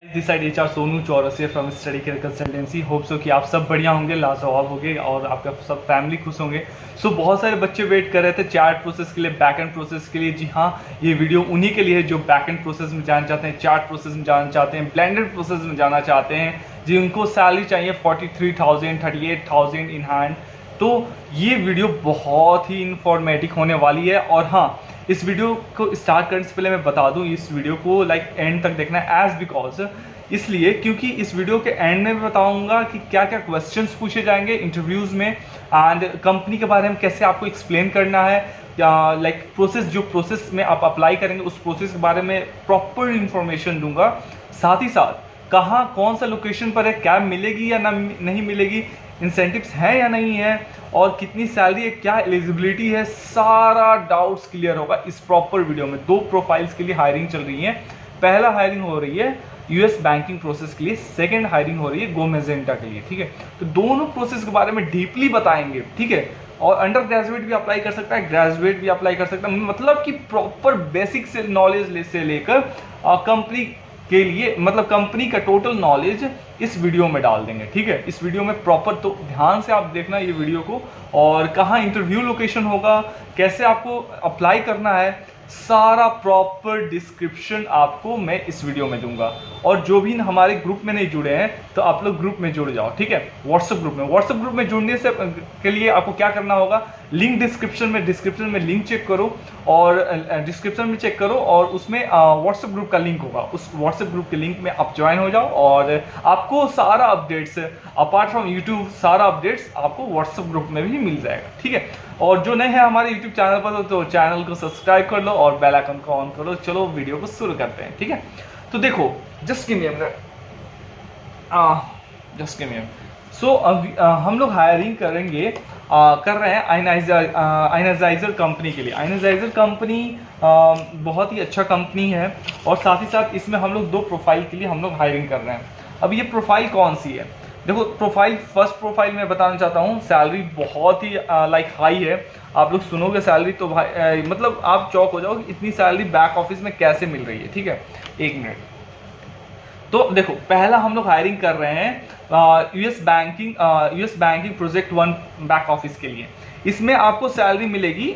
This side HR Sonu Chaurasia from study care consultancy. Hope so कि आप सब बढ़िया होंगे, लाजवाब होंगे और आपका सब फैमिली खुश होंगे। सो बहुत सारे बच्चे वेट कर रहे थे चैट प्रोसेस के लिए, बैक एंड प्रोसेस के लिए। जी हाँ, ये वीडियो उन्हीं के लिए है जो बैक एंड प्रोसेस में जाना चाहते हैं, चैट प्रोसेस में जाना चाहते हैं, ब्लेंडेड प्रोसेस में जाना चाहते हैं, जी उनको सैलरी चाहिए 43,000 38,000 इन हैंड। तो ये वीडियो बहुत ही इंफॉर्मेटिव होने वाली है। और हाँ, इस वीडियो को स्टार्ट करने से पहले मैं बता दूं, इस वीडियो को एंड तक देखना है एज बिकॉज इसलिए क्योंकि इस वीडियो के एंड में बताऊंगा कि क्या क्या क्वेश्चंस पूछे जाएंगे इंटरव्यूज़ में, एंड कंपनी के बारे में कैसे आपको एक्सप्लेन करना है, लाइक प्रोसेस, जो प्रोसेस में आप अप्लाई करेंगे उस प्रोसेस के बारे में प्रॉपर इंफॉर्मेशन दूंगा। साथ ही साथ कहाँ कौन सा लोकेशन पर है, क्या मिलेगी या नहीं मिलेगी, इंसेंटिव्स हैं या नहीं है, और कितनी सैलरी है, क्या एलिजिबिलिटी है, सारा डाउट्स क्लियर होगा इस प्रॉपर वीडियो में। 2 प्रोफाइल्स के लिए हायरिंग चल रही है। पहला हायरिंग हो रही है यूएस बैंकिंग प्रोसेस के लिए, सेकंड हायरिंग हो रही है गो मैजेंटा के लिए। ठीक है, तो दोनों प्रोसेस के बारे में डीपली बताएंगे। ठीक है, और अंडर ग्रेजुएट भी अप्लाई कर सकता है, ग्रेजुएट भी अप्लाई कर सकता है, मतलब कि प्रॉपर बेसिक से नॉलेज से लेकर कंपनी के लिए, मतलब कंपनी का टोटल नॉलेज इस वीडियो में डाल देंगे। ठीक है, इस वीडियो में प्रॉपर, तो ध्यान से आप देखना ये वीडियो को, और कहाँ इंटरव्यू लोकेशन होगा, कैसे आपको अप्लाई करना है, सारा प्रॉपर डिस्क्रिप्शन आपको मैं इस वीडियो में दूंगा। और जो भी हमारे ग्रुप में नहीं जुड़े हैं तो आप लोग ग्रुप में जुड़ जाओ। ठीक है, व्हाट्सएप ग्रुप में जुड़ने से के लिए आपको क्या करना होगा, लिंक डिस्क्रिप्शन में लिंक चेक करो, और डिस्क्रिप्शन में चेक करो, और उसमें व्हाट्सएप ग्रुप का लिंक होगा, उस व्हाट्सएप ग्रुप के लिंक में आप ज्वाइन हो जाओ, और आपको सारा अपडेट्स अपार्ट फ्रॉम यूट्यूब, सारा अपडेट्स आपको व्हाट्सएप ग्रुप में भी मिल जाएगा। ठीक है, और जो नए हैं हमारे यूट्यूब चैनल पर तो चैनल को सब्सक्राइब कर लो और बेल आइकन को ऑन करो। चलो वीडियो को शुरू करते हैं। ठीक है, तो देखो, just give me a minute. So हम लोग हायरिंग कर रहे हैं आयनाइजर कंपनी के लिए। आयनाइजर कंपनी बहुत ही अच्छा कंपनी है, और साथ ही साथ इसमें हम लोग 2 प्रोफाइल के लिए हम लोग हायरिंग कर रहे हैं। अब ये प्रोफाइल कौन सी है, देखो प्रोफाइल, फर्स्ट प्रोफाइल में बताना चाहता हूँ, सैलरी बहुत ही लाइक हाई है। आप लोग सुनोगे सैलरी तो भाई मतलब आप चौक हो जाओगे, इतनी सैलरी बैक ऑफिस में कैसे मिल रही है। ठीक है, 1 मिनट। तो देखो, पहला हम लोग हायरिंग कर रहे हैं US banking project 1 back office के लिए। इसमें आपको सैलरी मिलेगी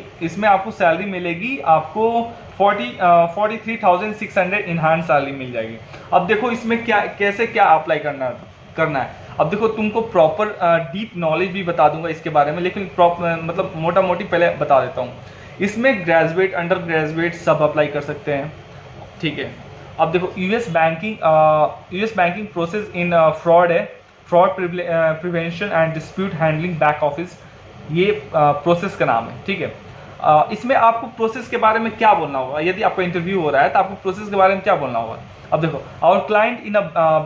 आपको 43,600 इन हैंड सैलरी मिल जाएगी। अब देखो इसमें क्या अप्लाई करना है। अब देखो, तुमको प्रॉपर डीप नॉलेज भी बता दूंगा इसके बारे में, लेकिन मतलब मोटा मोटी पहले बता देता हूँ। इसमें ग्रेजुएट, अंडर ग्रेजुएट सब अप्लाई कर सकते हैं। ठीक है, अब देखो, US banking process in fraud है, fraud prevention and dispute handling back office, ये प्रोसेस का नाम है। ठीक है, इसमें आपको प्रोसेस के बारे में क्या बोलना होगा, यदि आपका इंटरव्यू हो रहा है तो आपको प्रोसेस के बारे में क्या बोलना होगा। अब देखो, our client in a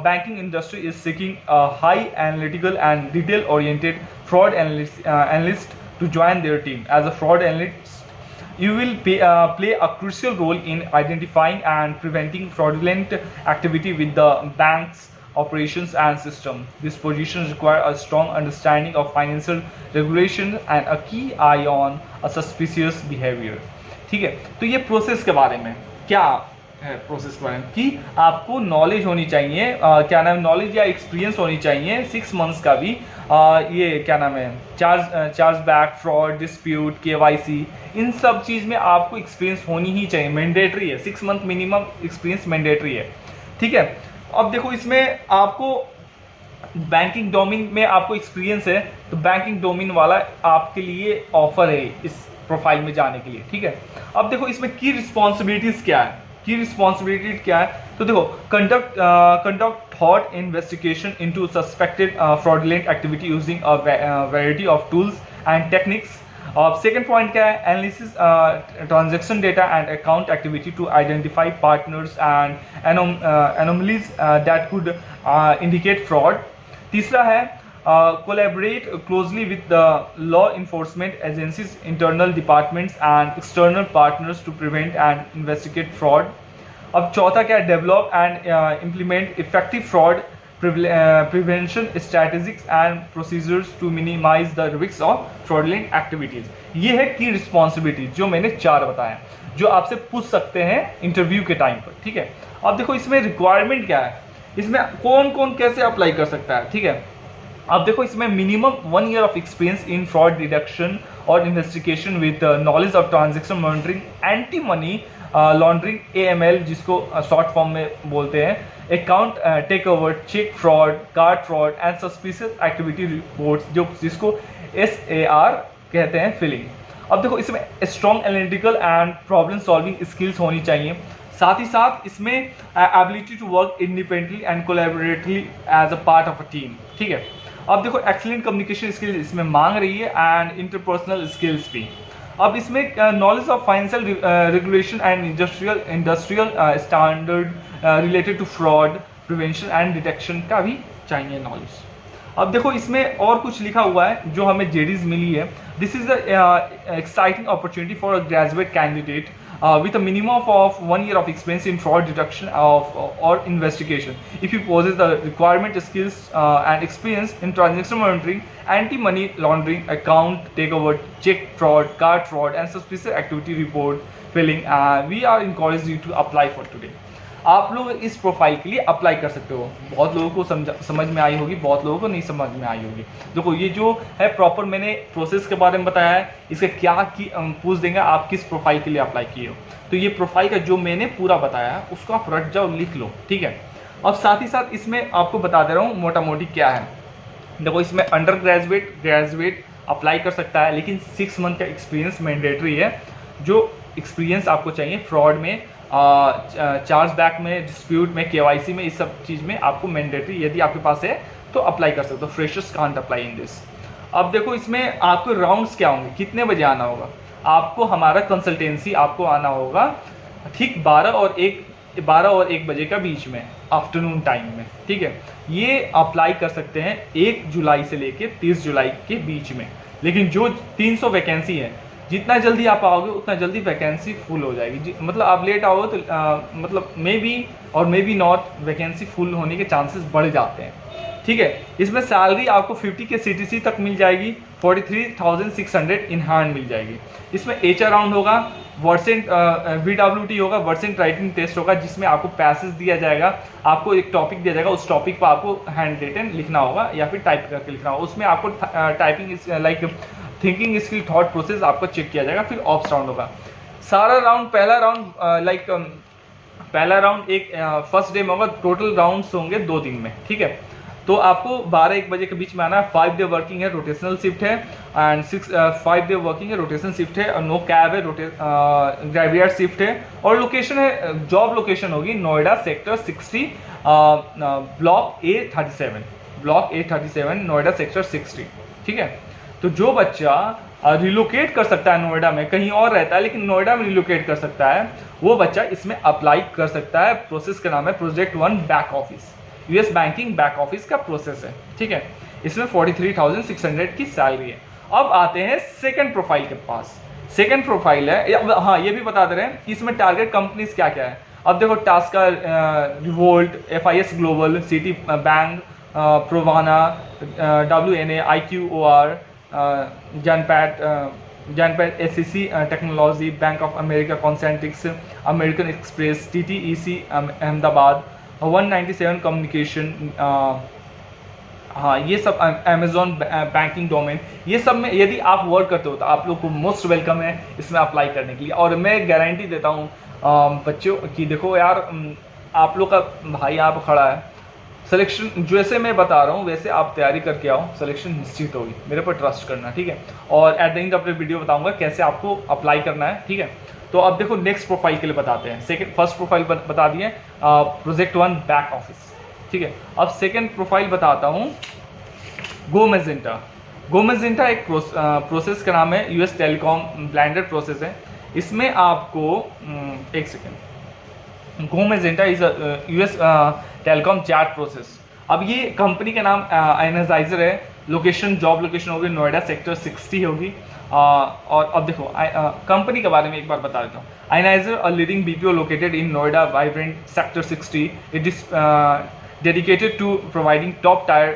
banking industry is seeking high analytical and detail oriented fraud analyst to join their team as a fraud analyst. You will play a crucial role in identifying and preventing fraudulent activity with the bank's operations and system. These positions require a strong understanding of financial regulation and a key eye on a suspicious behavior. ठीक है, तो ये process के बारे में क्या है, process के बारे में कि आपको नॉलेज होनी चाहिए, क्या नाम है, नॉलेज या एक्सपीरियंस होनी चाहिए 6 मंथ्स का भी। ये क्या नाम है, charge back, fraud, dispute, KYC, इन सब चीज़ में आपको एक्सपीरियंस होनी ही चाहिए, मैंडेटरी है, 6 मंथ मिनिमम एक्सपीरियंस मैंडेटरी है। ठीक है, अब देखो, इसमें आपको बैंकिंग डोमेन में आपको एक्सपीरियंस है, तो बैंकिंग डोमेन वाला आपके लिए ऑफर है इस प्रोफाइल में जाने के लिए। ठीक है, अब देखो इसमें की रिस्पॉन्सिबिलिटीज क्या है, तो देखो, conduct thought investigation into suspected fraudulent activity using a variety of tools and techniques. Second point क्या है, analysis transaction data and account activity to identify partners and anomalies that could indicate fraud. तीसरा है collaborate closely with the law enforcement agencies, internal departments and external partners to prevent and investigate fraud. अब चौथा क्या है, develop and implement effective fraud prevention strategies and procedures to minimize the risks of fraudulent activities. ये है की responsibility जो मैंने 4 बताया, जो आपसे पूछ सकते हैं इंटरव्यू के टाइम पर। ठीक है, अब देखो इसमें रिक्वायरमेंट क्या है, इसमें कौन कौन कैसे अप्लाई कर सकता है, ठीक है। अब देखो इसमें minimum 1 year of experience in fraud detection और investigation with knowledge of transaction monitoring, anti money laundering AML जिसको शॉर्ट फॉर्म में बोलते हैं, account take over, check fraud, card fraud and suspicious activity reports जो जिसको SAR कहते हैं, filing. अब देखो इसमें strong analytical and problem solving skills होनी चाहिए, साथ ही साथ इसमें ability to work independently and collaboratively as a part of a team, ठीक है। अब देखो एक्सीलेंट कम्युनिकेशन स्किल्स इसमें मांग रही है एंड इंटरपर्सनल स्किल्स भी। अब इसमें knowledge of financial regulation and industrial standard related to fraud prevention and detection का भी चाहिए नॉलेज। अब देखो इसमें और कुछ लिखा हुआ है जो हमें जेडीज मिली है। This is exciting opportunity for a graduate candidate with a minimum of 1 year of experience in fraud detection or investigation. If you possess the requirement skills and experience in transaction monitoring, anti-money laundering, account takeover, check fraud, card fraud, and suspicious activity report filling, we are encouraging you to apply for today. आप लोग इस profile के लिए apply कर सकते हो। बहुत लोगों को समझ में आई होगी, बहुत लोगों को नहीं समझ में आई होगी। देखो ये जो है प्रॉपर मैंने प्रोसेस के बारे में बताया है, इसका क्या पूछ देंगे आप किस प्रोफाइल के लिए अप्लाई किए हो। तो ये प्रोफाइल का जो मैंने पूरा बताया है उसको आप रट जाओ, लिख लो, ठीक है। अब साथ ही साथ इसमें आपको बता दे रहा हूँ मोटा मोटी क्या है। देखो इसमें अंडर ग्रेजुएट अप्लाई कर सकता है, लेकिन 6 मंथ का एक्सपीरियंस मैंडेटरी है। जो एक्सपीरियंस आपको चाहिए फ्रॉड में, चार्ज बैक में, डिस्प्यूट में, KYC में, इस सब चीज़ में आपको मैंडेटरी यदि आपके पास है तो अप्लाई कर सकते हो। Freshers can't apply in this. अब देखो इसमें आपको राउंड्स क्या होंगे, कितने बजे आना होगा आपको, हमारा कंसल्टेंसी आपको आना होगा ठीक 12 और 1 बजे का बीच में, आफ्टरनून टाइम में, ठीक है। ये अप्लाई कर सकते हैं 1 जुलाई से लेके 30 जुलाई के बीच में। लेकिन जो 300 वैकेंसी है, जितना जल्दी आप आओगे उतना जल्दी वैकेंसी फुल हो जाएगी। मतलब आप लेट आओगे तो मतलब मे बी और may be not vacancy full होने के चांसेस बढ़ जाते हैं, ठीक है। इसमें सैलरी आपको 50 के CTC तक मिल जाएगी, 43,600 इन हैंड मिल जाएगी। इसमें HR राउंड होगा, वर्सेंट VWT होगा, वर्सेंट राइटिंग टेस्ट होगा, जिसमें आपको पैसेज दिया जाएगा, आपको एक टॉपिक दिया जाएगा, उस टॉपिक पर आपको हैंड रिटन लिखना होगा या फिर टाइप करके लिखना होगा। उसमें आपको typing like thinking skill, thought process आपको चेक किया जाएगा। फिर ऑप्स राउंड होगा। सारा राउंड पहला राउंड एक फर्स्ट डे में होगा, टोटल राउंड्स होंगे 2 दिन में, ठीक है। तो आपको 12-1 बजे के बीच में आना है। 5 डे वर्किंग है, रोटेशनल शिफ्ट है, एंड 5 डे वर्किंग है, रोटेशन शिफ्ट है, और नो कैब है, ग्रेवियर्ड शिफ्ट है। और लोकेशन है, जॉब लोकेशन होगी Noida sector 60 block A37 Noida sector 60, ठीक है। तो जो बच्चा रिलोकेट कर सकता है नोएडा में, कहीं और रहता है लेकिन नोएडा में रिलोकेट कर सकता है, वो बच्चा इसमें अप्लाई कर सकता है। प्रोसेस का नाम है project 1 back office, US banking back office का प्रोसेस है, ठीक है। इसमें 43,600 की सैलरी है। अब आते हैं सेकंड प्रोफाइल के पास। सेकंड प्रोफाइल है, हाँ ये भी बता दे रहे हैं कि इसमें टारगेट कंपनीज क्या क्या है। अब देखो TaskUs, Revolt, FIS global, Citi bank, Provana, WNA, IQOR, Genpact, SCC technology, Bank of America, Concentrix, American Express, TTEC Ahmedabad, 197 communication, हाँ ये सब, अमेजॉन बैंकिंग डोमेन, ये सब में यदि आप वर्क करते हो तो आप लोग को मोस्ट वेलकम है इसमें अप्लाई करने के लिए। और मैं गारंटी देता हूँ बच्चों कि देखो यार, आप लोग का भाई यहाँ पर खड़ा है, सिलेक्शन जैसे मैं बता रहा हूँ वैसे आप तैयारी करके आओ, सिलेक्शन निश्चित होगी, मेरे पर ट्रस्ट करना, ठीक है। और एट द एंड अपने वीडियो बताऊंगा कैसे आपको अप्लाई करना है, ठीक है। तो अब देखो नेक्स्ट प्रोफाइल के लिए बताते हैं। फर्स्ट प्रोफाइल बता दिए, प्रोजेक्ट 1 बैक ऑफिस, ठीक है। अब सेकेंड प्रोफाइल बताता हूँ, गो मैजेंटा एक प्रोसेस का नाम है, US टेलीकॉम ब्लेंडेड प्रोसेस है। इसमें आपको एक second, go magenta is US telecom chat process. अब ये कंपनी का नाम एनर्जाइजर है। लोकेशन, जॉब लोकेशन होगी नोएडा सेक्टर 60 होगी। और अब देखो कंपनी के बारे में एक बार बता देता हूँ। Energiser a leading BPO located in Noida vibrant sector 60। It is dedicated to providing top tier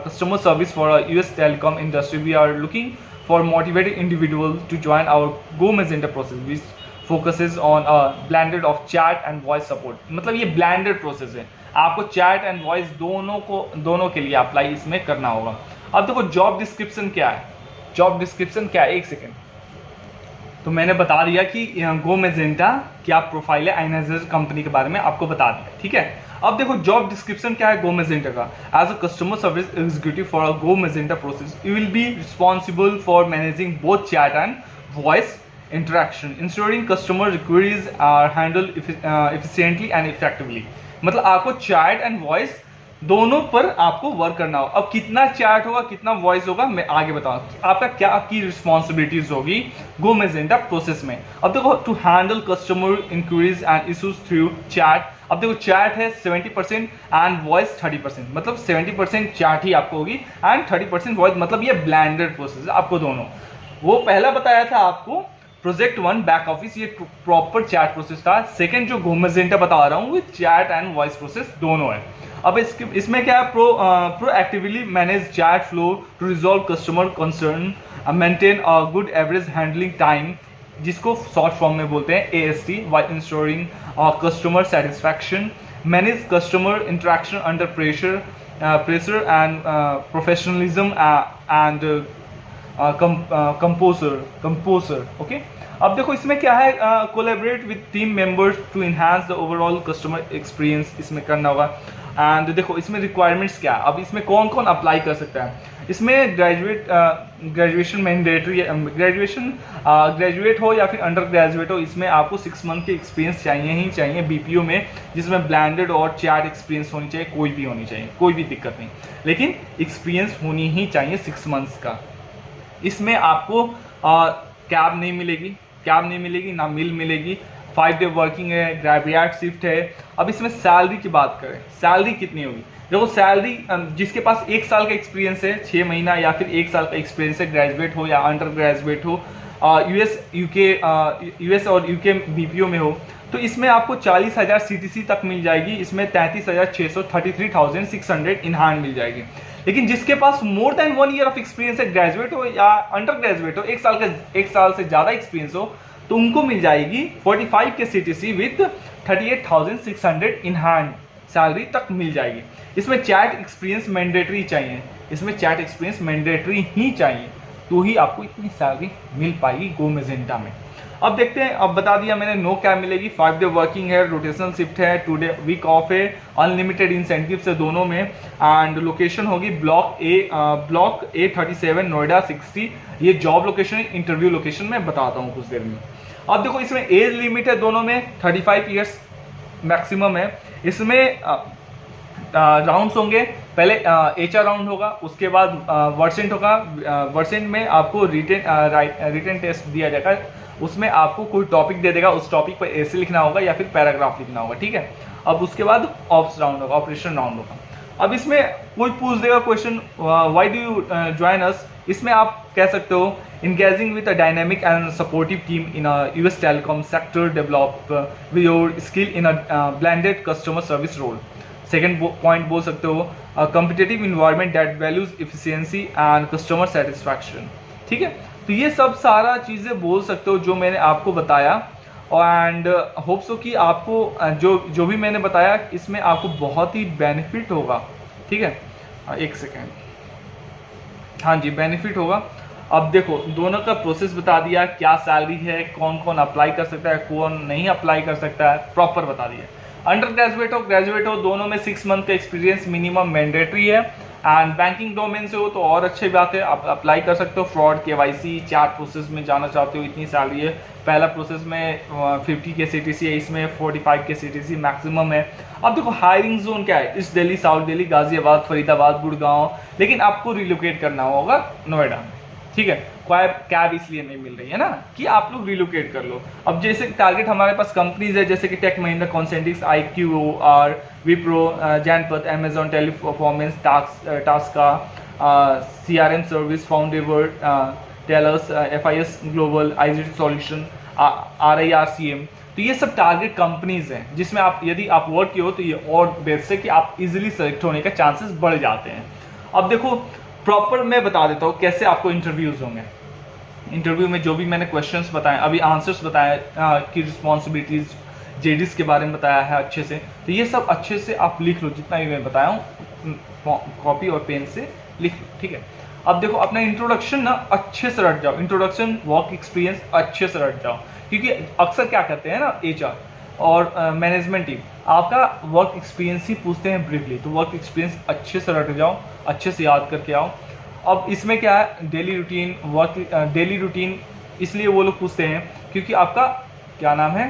customer service for a US telecom industry. We are looking for motivated individuals to join our Go Magenta process, which focuses on a blended of chat and voice support. मतलब ये blended process है, आपको chat and voice दोनों के लिए apply इसमें करना होगा। अब देखो जॉब डिस्क्रिप्शन क्या है, जॉब डिस्क्रिप्शन क्या है, एक सेकेंड। तो मैंने बता दिया कि गो मैजेंटा क्या प्रोफाइल है, एनर्जी कंपनी के बारे में आपको बता दिया, ठीक है। अब देखो जॉब डिस्क्रिप्शन क्या है गो मैजेंटा का। As a customer service executive for a Go Magenta process you will be responsible for managing both chat and voice interaction, ensuring customer enquiries are handled efficiently and effectively. मतलब आपको chat and voice दोनों पर आपको work करना होगा। अब कितना chat होगा कितना वॉइस होगा मैं आगे बताऊंगा, आपका क्या की रिस्पॉन्सिबिलिटीज होगी गो मैजेंटा प्रोसेस में। अब देखो to handle customer inquiries and issues through chat. अब देखो चैट है 70% एंड वॉइस 30%, मतलब 70% चैट ही आपको होगी एंड 30% वॉइस, मतलब ये ब्लेंडेड प्रोसेस है आपको दोनों। वो पहला बताया था आपको प्रोजेक्ट 1 बैक ऑफिस, ये प्रॉपर चैट प्रोसेस था। सेकंड जो गो मैजेंटा बता रहा हूँ वो चैट एंड वॉइस प्रोसेस दोनों है। अब इसमें क्या है, proactively manage chat flow to resolve customer concern, maintain a good average handling time, जिसको शॉर्ट फॉर्म में बोलते हैं AST, while ensuring customer satisfaction, manage customer interaction under pressure and professionalism and composer, okay। अब देखो इसमें क्या है, collaborate with team members to enhance the overall customer experience इसमें करना होगा। एंड देखो इसमें रिक्वायरमेंट्स क्या है, अब इसमें कौन कौन अप्लाई कर सकता है। इसमें ग्रेजुएशन मैंडेटरी, ग्रेजुएट हो या फिर अंडर ग्रेजुएट हो, इसमें आपको 6 मंथ की एक्सपीरियंस चाहिए ही चाहिए BPO में, जिसमें ब्लेंडेड और चैट एक्सपीरियंस होनी चाहिए, कोई भी होनी चाहिए, कोई भी दिक्कत नहीं, लेकिन एक्सपीरियंस होनी ही चाहिए 6 मंथ्स का। इसमें आपको कैब नहीं मिलेगी ना मिल मिलेगी, 5 डे वर्किंग है, ग्रेजुएट शिफ्ट है। अब इसमें सैलरी की बात करें, सैलरी कितनी होगी। देखो सैलरी जिसके पास 1 साल का एक्सपीरियंस है, 6 महीना या फिर 1 साल का एक्सपीरियंस है, ग्रेजुएट हो या अंडर ग्रेजुएट हो, यूएस और UK BPO में हो, तो इसमें आपको 40,000 CTC तक मिल जाएगी। इसमें 33,600 33,600 इन हैंड मिल जाएगी। लेकिन जिसके पास more than 1 year of experience है, ग्रेजुएट हो या अंडर ग्रेजुएट हो, 1 साल से ज़्यादा एक्सपीरियंस हो, तो उनको मिल जाएगी 45 के CTC with 38,600 in hand salary तक मिल जाएगी। इसमें चैट एक्सपीरियंस मैंडेटरी चाहिए, इसमें चैट एक्सपीरियंस मैंडेटरी ही चाहिए, तो ही आपको इतनी सैलरी मिल पाएगी गो मैजेंटा में। अब देखते हैं, अब बता दिया मैंने नो कैब मिलेगी, 5 डे वर्किंग है, रोटेशनल शिफ्ट है, 2 डे वीक ऑफ है, अनलिमिटेड इंसेंटिव्स है दोनों में, एंड लोकेशन होगी ब्लॉक A37 नोएडा 60। ये जॉब लोकेशन है, इंटरव्यू लोकेशन मैं बताता हूँ कुछ देर में। अब देखो इसमें एज लिमिट है दोनों में 35 ईयर्स मैक्सिमम है। इसमें राउंड्स होंगे, पहले HR राउंड होगा, उसके बाद वर्सेंट होगा। वर्सेंट में आपको रिटन टेस्ट दिया जाएगा, उसमें आपको कोई टॉपिक दे देगा, उस टॉपिक पर ऐसे लिखना होगा या फिर पैराग्राफ लिखना होगा, ठीक है। अब उसके बाद ऑप्स राउंड होगा, ऑपरेशन राउंड होगा। अब इसमें कोई पूछ देगा question why do you join us, इसमें आप कह सकते हो engaging with a dynamic and supportive team in a US telecom sector, develop your skill in a blended customer service role। Second point बोल सकते हो competitive environment that values efficiency and customer satisfaction, ठीक है। तो ये सब सारा चीज़ें बोल सकते हो जो मैंने आपको बताया, एंड होप सो कि आपको जो भी मैंने बताया इसमें आपको बहुत ही बेनिफिट होगा, ठीक है। एक सेकेंड, हाँ जी बेनिफिट होगा। अब देखो दोनों का प्रोसेस बता दिया, क्या सैलरी है, कौन कौन अप्लाई कर सकता है, कौन नहीं अप्लाई कर सकता है, प्रॉपर बता दिया। अंडर ग्रेजुएट हो ग्रेजुएट हो दोनों में 6 मंथ का एक्सपीरियंस मिनिमम मैंडेटरी है, एंड बैंकिंग डोमेन से हो तो और अच्छी बात है, आप अप्लाई कर सकते हो। फ्रॉड KYC चैट प्रोसेस में जाना चाहते हो, इतनी सैलरी है। पहला प्रोसेस में 50 के CTC है, इसमें 45 के CTC मैक्सिमम है। अब देखो हायरिंग जोन क्या है, ईस्ट दिल्ली, साउथ दिल्ली, गाजियाबाद, फरीदाबाद, गुड़गांव, लेकिन आपको रिलोकेट करना होगा नोएडा में, ठीक है। कैब इसलिए नहीं मिल रही है ना कि आप लोग रिलोकेट कर लो। अब जैसे टारगेट हमारे पास कंपनीज है जैसे कि Tech Mahindra, Concentrix, IQOR, Wipro, Genpact, Amazon Teleperformance, TaskUs, CRM service, Foundever, Tellers, FIS global, IGT solution, RIRCM। तो ये सब टारगेट कंपनीज हैं जिसमें आप यदि आप वर्क किए हो तो ये और बेस्ट है कि आप इजीली सेलेक्ट होने का चांसेस बढ़ जाते हैं। अब देखो प्रॉपर मैं बता देता हूँ कैसे आपको इंटरव्यूज होंगे। इंटरव्यू में जो भी मैंने क्वेश्चंस बताए, अभी आंसर्स बताए कि रिस्पॉन्सिबिलिटीज जेडीज के बारे में बताया है अच्छे से। तो ये सब अच्छे से आप लिख लो, जितना भी मैं बताया हूँ कॉपी और पेन से लिख लो, ठीक है। अब देखो अपना इंट्रोडक्शन ना अच्छे से रट जाओ, इंट्रोडक्शन वर्क एक्सपीरियंस अच्छे से रट जाओ, क्योंकि अक्सर क्या करते हैं ना एचआर और मैनेजमेंट टीम आपका वर्क एक्सपीरियंस ही पूछते हैं ब्रीफली। तो वर्क एक्सपीरियंस अच्छे से रट जाओ, अच्छे से याद करके आओ। अब इसमें क्या है, daily routine work, daily routine इसलिए वो लोग पूछते हैं क्योंकि आपका क्या नाम है,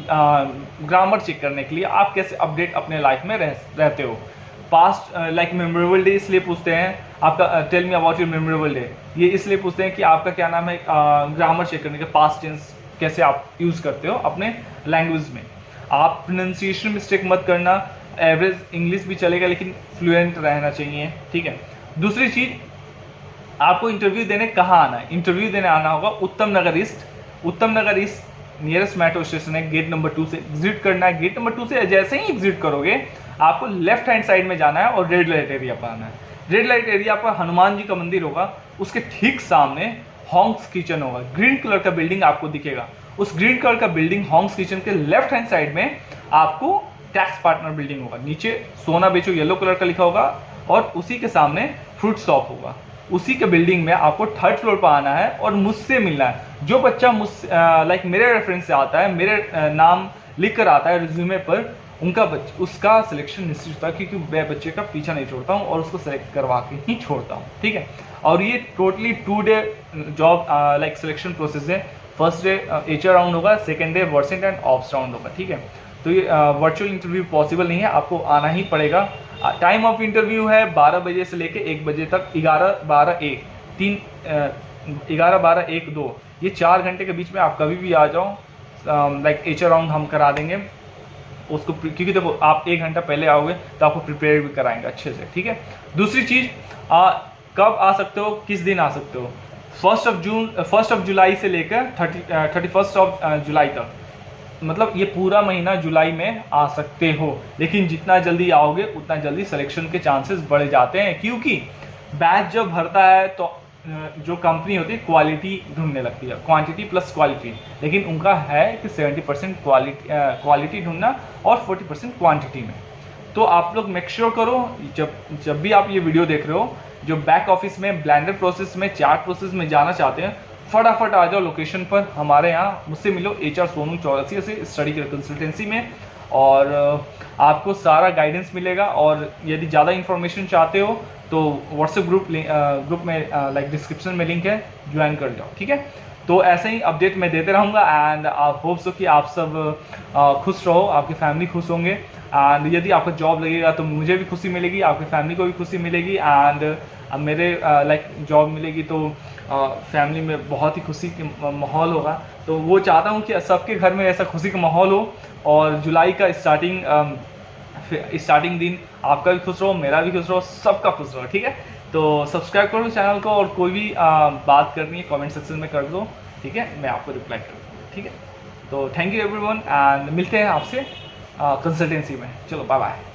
ग्रामर चेक करने के लिए आप कैसे अपडेट अपने लाइफ में रहते हो। पास्ट लाइक मेमोरेबल डे इसलिए पूछते हैं आपका, tell me about your memorable day, ये इसलिए पूछते हैं कि आपका क्या नाम है, ग्रामर चेक करने के, पास्ट टेंस कैसे आप यूज़ करते हो अपने लैंग्वेज में। आप प्रोनाउंसिएशन मिस्टेक मत करना, एवरेज इंग्लिश भी चलेगा लेकिन फ्लुएंट रहना चाहिए, ठीक है। दूसरी चीज़, आपको इंटरव्यू देने कहाँ आना है, इंटरव्यू देने आना होगा उत्तम नगर ईस्ट। उत्तम नगर ईस्ट नियरेस्ट मेट्रो स्टेशन है, गेट नंबर 2 से एग्जिट करना है। गेट नंबर 2 से जैसे ही एग्जिट करोगे आपको लेफ्ट हैंड साइड में जाना है और रेड लाइट एरिया पर आना है। रेड लाइट एरिया पर हनुमान जी का मंदिर होगा, उसके ठीक सामने हॉन्ग्स किचन होगा, ग्रीन कलर का बिल्डिंग आपको दिखेगा। उस ग्रीन कलर का बिल्डिंग हॉन्ग्स किचन के लेफ्ट हैंड साइड में आपको टैक्स पार्टनर बिल्डिंग होगा, नीचे सोना बेचो येलो कलर का लिखा होगा और उसी के सामने फ्रूट शॉप होगा। उसी के बिल्डिंग में आपको 3rd फ्लोर पर आना है और मुझसे मिलना है। जो बच्चा मुझसे लाइक मेरे रेफरेंस से आता है, मेरे नाम लिख कर आता है रिज्यूमे पर, उसका सिलेक्शन निश्चित होता है, क्योंकि मैं बच्चे का पीछा नहीं छोड़ता हूँ और उसको सेलेक्ट करवा के ही छोड़ता हूँ, ठीक है। और ये totally 2 day job like selection process है। फर्स्ट डे एचआर राउंड होगा, second day Versant and ops round होगा, ठीक है। तो ये वर्चुअल इंटरव्यू पॉसिबल नहीं है, आपको आना ही पड़ेगा। टाइम ऑफ इंटरव्यू है 12 बजे से लेके 1 बजे तक, 11, 12, 1, 3, 11, 12, 1, 2, ये 4 घंटे के बीच में आप कभी भी आ जाओ। लाइक एचआर राउंड हम करा देंगे उसको, क्योंकि देखो आप 1 घंटा पहले आओगे तो आपको प्रिपेयर भी कराएंगे अच्छे से, ठीक है। दूसरी चीज़, कब आ सकते हो, किस दिन आ सकते हो, 1 जुलाई से लेकर 31 जुलाई तक, मतलब ये पूरा महीना जुलाई में आ सकते हो। लेकिन जितना जल्दी आओगे उतना जल्दी सिलेक्शन के चांसेस बढ़ जाते हैं, क्योंकि बैच जब भरता है तो जो कंपनी होती है क्वालिटी ढूंढने लगती है, क्वांटिटी प्लस क्वालिटी। लेकिन उनका है कि 70% क्वालिटी ढूंढना और 40% क्वांटिटी में। तो आप लोग मेक श्योर करो, जब भी आप ये वीडियो देख रहे हो, जो बैक ऑफिस में ब्लेंडर प्रोसेस में, चार्ट प्रोसेस में जाना चाहते हैं, फटाफट आ जाओ लोकेशन पर हमारे यहाँ, मुझसे मिलो एचआर सोनू चौरसिया से स्टडी के कंसल्टेंसी में, और आपको सारा गाइडेंस मिलेगा। और यदि ज़्यादा इन्फॉर्मेशन चाहते हो तो व्हाट्सएप ग्रुप में लाइक डिस्क्रिप्शन में लिंक है, ज्वाइन कर जाओ, ठीक है। तो ऐसे ही अपडेट मैं देते रहूँगा एंड आप होप सो कि आप सब खुश रहो, आपकी फैमिली खुश होंगे। एंड यदि आपका जॉब लगेगा तो मुझे भी खुशी मिलेगी, आपकी फैमिली को भी खुशी मिलेगी। एंड मेरे लाइक जॉब मिलेगी तो फैमिली में बहुत ही खुशी का माहौल होगा। तो वो चाहता हूँ कि सबके घर में ऐसा खुशी का माहौल हो, और जुलाई का स्टार्टिंग दिन आपका भी खुश रहो, मेरा भी खुश रहो, सबका खुश रहो, ठीक है। तो सब्सक्राइब करो चैनल को, और कोई भी बात करनी है कमेंट सेक्शन में कर दो, ठीक है, मैं आपको रिप्लाई कर दूँगा, ठीक है। तो थैंक यू एवरीवन एंड मिलते हैं आपसे कंसल्टेंसी में। चलो बाय बाय।